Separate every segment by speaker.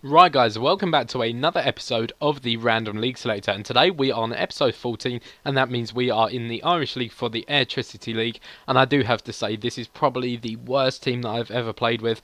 Speaker 1: Right guys, welcome back to another episode of the Random League Selector, and today we are on episode 14, and that means we are in the Irish League for the AIRTRICITY League. And I do have to say, this is probably the worst team that I've ever played with.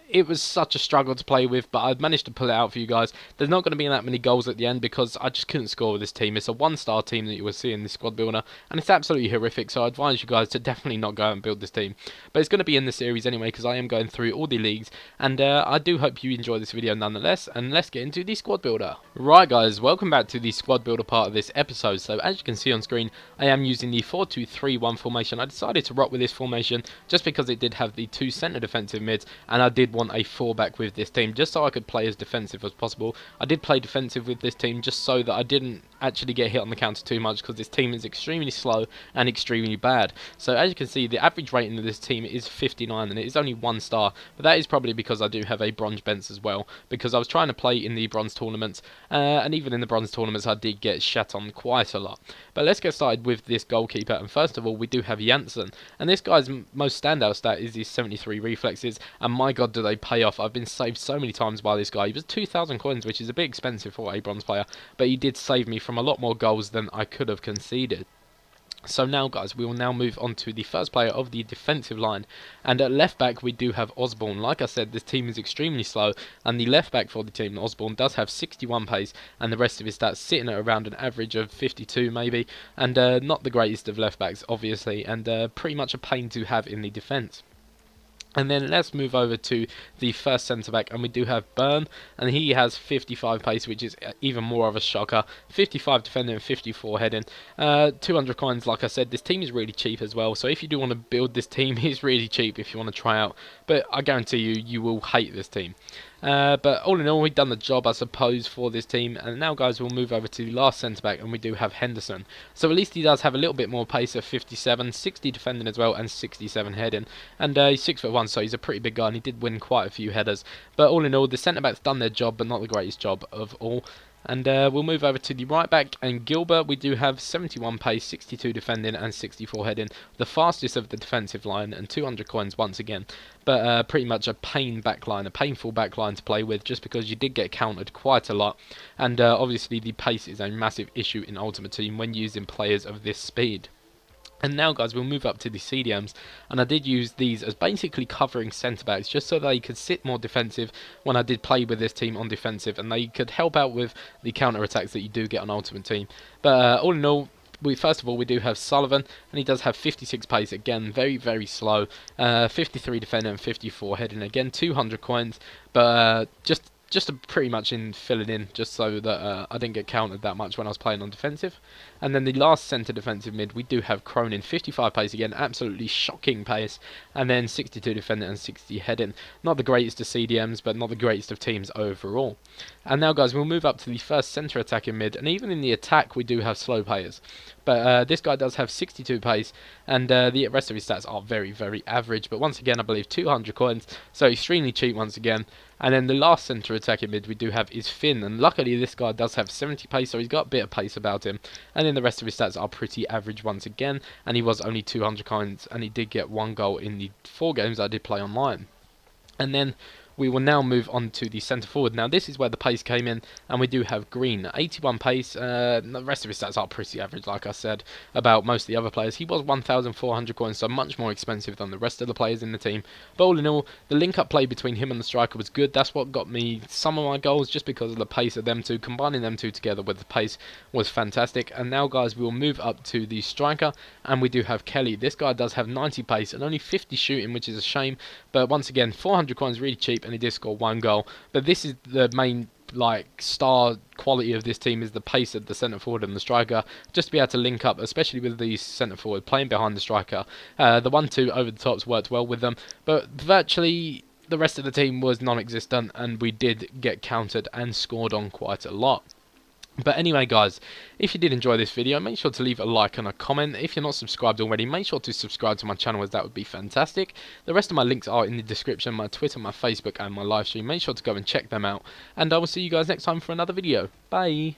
Speaker 1: It was such a struggle to play with, but I've managed to pull it out for you guys. There's not going to be that many goals at the end because I just couldn't score with this team. It's a one-star team that you will see in this squad builder, and it's absolutely horrific, so I advise you guys to definitely not go out and build this team. But it's going to be in the series anyway because I am going through all the leagues, and I do hope you enjoy this video nonetheless, and let's get into the squad builder. Right guys, welcome back to the squad builder part of this episode. So as you can see on screen, I am using the 4-2-3-1 formation. I decided to rock with this formation just because it did have the two centre defensive mids, and I did want a fullback with this team just so I could play as defensive as possible. I did play defensive with this team just so that I didn't actually get hit on the counter too much because this team is extremely slow and extremely bad. So as you can see, the average rating of this team is 59 and it is only 1 star, but that is probably because I do have a bronze bench as well, because I was trying to play in the bronze tournaments, and even in the bronze tournaments I did get shat on quite a lot. But let's get started with this goalkeeper, and first of all we do have Janssen, and this guy's most standout stat is his 73 reflexes, and my god do they pay off. I've been saved so many times by this guy. He was 2,000 coins, which is a bit expensive for a bronze player, but he did save me from a lot more goals than I could have conceded. So now guys, we will now move on to the first player of the defensive line, and at left back we do have Osborne. Like I said, this team is extremely slow, and the left back for the team, Osborne, does have 61 pace, and the rest of his stats sitting at around an average of 52 maybe, and not the greatest of left backs obviously, and pretty much a pain to have in the defence. And then let's move over to the first centre-back, and we do have Byrne, and he has 55 pace, which is even more of a shocker. 55 defending and 54 heading. 200 coins, like I said. This team is really cheap as well, so if you do want to build this team, it's really cheap if you want to try out. But I guarantee you, you will hate this team. But all in all, we've done the job, I suppose, for this team. And now, guys, we'll move over to the last centre-back, and we do have Henderson. So at least he does have a little bit more pace at 57, 60 defending as well, and 67 heading. And he's 6'1", so he's a pretty big guy, and he did win quite a few headers. But all in all, the centre-back's done their job, but not the greatest job of all. And we'll move over to the right back, and Gilbert, we do have 71 pace, 62 defending and 64 heading, the fastest of the defensive line, and 200 coins once again. But pretty much a painful backline to play with, just because you did get countered quite a lot, and obviously the pace is a massive issue in Ultimate Team when using players of this speed. And now guys, we'll move up to the CDMs, and I did use these as basically covering centre-backs just so they could sit more defensive when I did play with this team on defensive, and they could help out with the counter-attacks that you do get on Ultimate Team. But all in all, first of all, we do have Sullivan, and he does have 56 pace, again, very, very slow, 53 defending and 54 heading, again, 200 coins, but just pretty much in filling in, just so that I didn't get countered that much when I was playing on defensive. And then the last centre defensive mid, we do have Cronin, 55 pace again, absolutely shocking pace, and then 62 defending and 60 heading. Not the greatest of CDMs, but not the greatest of teams overall. And now guys, we'll move up to the first centre attacking mid, and even in the attack we do have slow players. But this guy does have 62 pace, and the rest of his stats are very, very average. But once again, I believe 200 coins, so extremely cheap once again. And then the last centre attacking mid we do have is Finn, and luckily this guy does have 70 pace, so he's got a bit of pace about him. And then the rest of his stats are pretty average once again, and he was only 200 coins, and he did get 1 goal in the 4 games I did play online. And then we will now move on to the centre forward. Now this is where the pace came in, and we do have Green, 81 pace. The rest of his stats are pretty average, like I said about most of the other players. He was 1,400 coins, so much more expensive than the rest of the players in the team. But all in all, the link-up play between him and the striker was good. That's what got me some of my goals, just because of the pace of them two. Combining them two together with the pace was fantastic. And now guys, we will move up to the striker, and we do have Kelly. This guy does have 90 pace and only 50 shooting, which is a shame. But once again, 400 coins, really cheap, and he did score 1 goal. But this is the main star quality of this team, is the pace of the centre forward and the striker, just to be able to link up, especially with the centre forward playing behind the striker. The 1-2 over the tops worked well with them, but virtually the rest of the team was non-existent, and we did get countered and scored on quite a lot. But anyway guys, if you did enjoy this video, make sure to leave a like and a comment. If you're not subscribed already, make sure to subscribe to my channel, as that would be fantastic. The rest of my links are in the description, my Twitter, my Facebook and my live stream. Make sure to go and check them out, and I will see you guys next time for another video. Bye!